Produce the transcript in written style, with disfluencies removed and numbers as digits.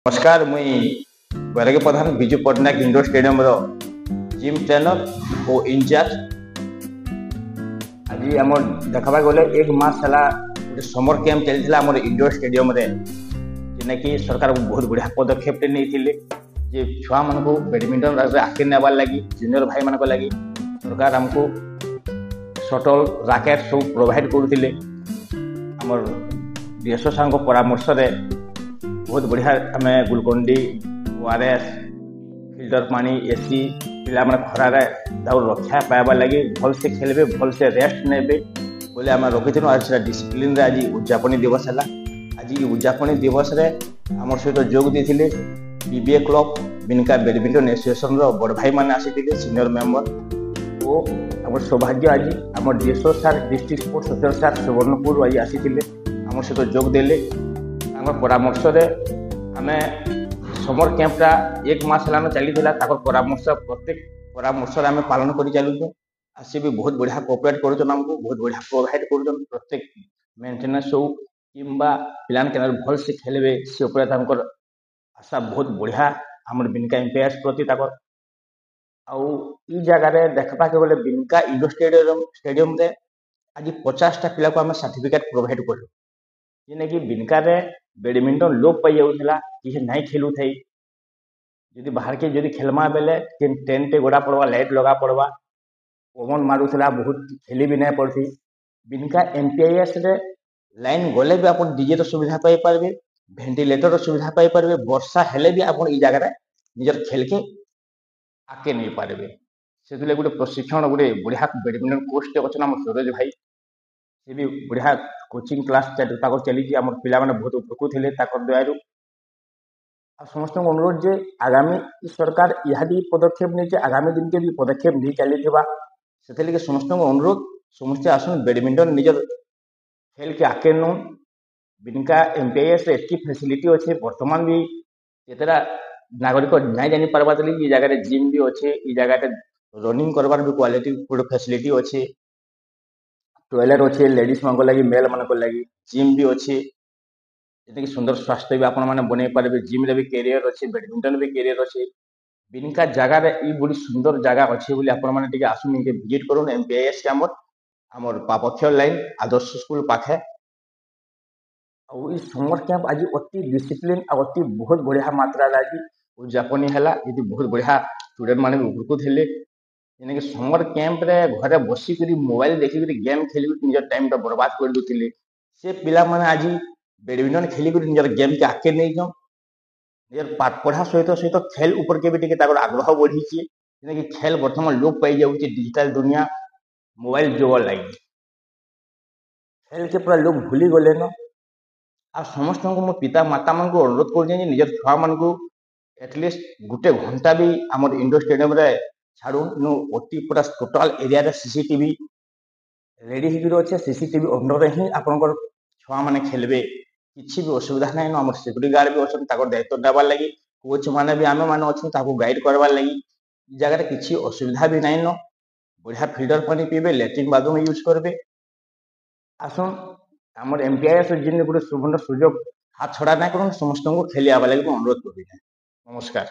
नमस्कार मुई Bairagi Pradhan Biju Patnaik indoor stadium gym trainer और इंचार्ज। आज आम देखा गले एक मास है गोटे समर कैंप चलता आम इंडोर स्टेडियम जेना कि सरकार बहुत बढ़िया पदक्षेप नहीं जे छुआ मान को बैडमिंटन आगे नेबार लगी जूनियर भाई मान लगी सरकार आमको शटल राकेट सब प्रोवाइड करते आमर डीएसओ सार परामर्श बहुत बढ़िया आम ग्लुकोन-डी ओआरएस फिल्टर पानी एसी पिला मैंने खरार रक्षा पाइबार लगी भल से खेलबे भल से रेस्ट नेबे बोले आम रखी आज डिसिप्लिन आज उद्यापनी दिवस है। आज उद्यापनी दिवस रे आम सहित जोग देते बीबीए क्लब बिनका बैडमिंटन एसोसिएशन बड़ भाई मैंने आसी सीनियर मेंबर वो आम सौभाग्य आज आम डीएसओ सार डिस्ट्रिक्ट स्पोर्ट्स अफिसर सार सुवर्णपुर आज आसी आम सहित जोग देले परामर्श आम समर कैंपटा एक मास है चली परामर्श प्रत्येक परामर्श आम पालन कर चलुचे सी भी बहुत बढ़िया कोऑपरेट करमको बहुत बढ़िया प्रोवाइड कर प्रत्येक मेंटेनेंस हो कि पिलान के भल से खेलबे से आशा बहुत बढ़िया आम बिनका एम्पायर्स प्रति आई जगह देखा गले बिनका इंडोर स्टेडियम रे आज 50टा पिला को आम सर्टिफिकेट प्रोवाइड कर जेने कि बिनका रे बैडमिंटन लोप पाई जाऊला किसी नहीं खेलू थे जदि बाहर के जदि खेलमा बेले टेंट गोड़ा पड़वा लाइट लगा पड़वा पवन मारूला बहुत खेली भी नहीं पड़ती बिनका एमपीआईएस रे लाइन गले भी आप डीजे सुविधा पाई पारे भेंटिलेटर सुविधा पाई पारे वर्षा हेले भी आप जगह निजर खेल के आगे नहीं पारे से गोटे प्रशिक्षण गोटे बढ़िया बैडमिंटन कोच अच्छे आम सूरज भाई से भी बढ़िया कोचिंग क्लास चली आम पिला मैंने बहुत उपकृत थे दयारू समस्त अनुरोध जे आगामी सरकार यह पदक्षेप नहीं आगामी दिन के भी पदक्षेप नहीं चली से समस्त अनुरोध समस्ते आसन बैडमिंटन निजर खेल के आगे नौ बिनका एमपीआईएस एतकी फैसिलिटी अच्छे बर्तमान भी जितना नागरिक नहीं जानी पार्बा ये जगह जिम भी अच्छे ये जगह रनिंग करवार भी क्वालिटी फैसिलिटी अच्छे टॉयलेट अच्छे लेडीज मान लगी मेल मान लगी जिम भी अच्छे जैसे कि सुंदर स्वास्थ्य भी आपण मैंने बनई पारे जिम रे भी कैरियर अच्छे बैडमिंटन भी कैरियर अच्छे बिनका जगार ये बड़ी सुंदर जगह अच्छे बोली आपण मैंने आसुन विजिट करूँ एमपीआईएस के आमर पापक्षर लाइन आदर्श स्कूल पाखे समर कैंप आज अति डिसिप्लिन अति बहुत बढ़िया मात्रा आज उद्यापनी है बहुत बढ़िया स्टूडेंट मैंने उपकृत हेले कि समर कैंप रे घरे बसिक मोबाइल देखिक गेम खेलिक निजर टाइम बर्बाद कर दूसरे से पिला माने आज बैडमिंटन खेलिक निजर गेम के आगे नहीं जाऊँ निजर पाठ पढ़ा सहित सहित खेल ऊपर के भी आग्रह बढ़ी कि खेल बर्तमान लोप पाई जाऊँ डिजिटल दुनिया मोबाइल जोग लगी खेल के पूरा लोग भूली गले न आ समस्त को मो पिता माता मान को अनुरोध कर निजर छुआ मान को एटलिस्ट गोटे घंटा भी आम इंडोर स्टेडियम रे छाड़ू नु अति पूरा टोटाल एरिया रे सीसीटीवी रेडी अच्छे सीसीटीवी अंडर ही आपंकर छुआ मैंने खेलबे किसी भी असुविधा नहीं आम सिक्यूरीटी गार्ड भी अच्छा दायित्व देवार लगी कोच मैंने भी आम मैंने अच्छा गाइड करवार लगी जगह किसी असुविधा भी नहीं न बढ़िया फिल्टर पानी पीबे लैट्रिन बाथरूम यूज करबे आसन आमर एमपीआईएस जिन गोटे सुवर्ण सुजोग हाथ छड़ा ना कर समस्त को खेली आवा लगे अनुरोध कर नमस्कार।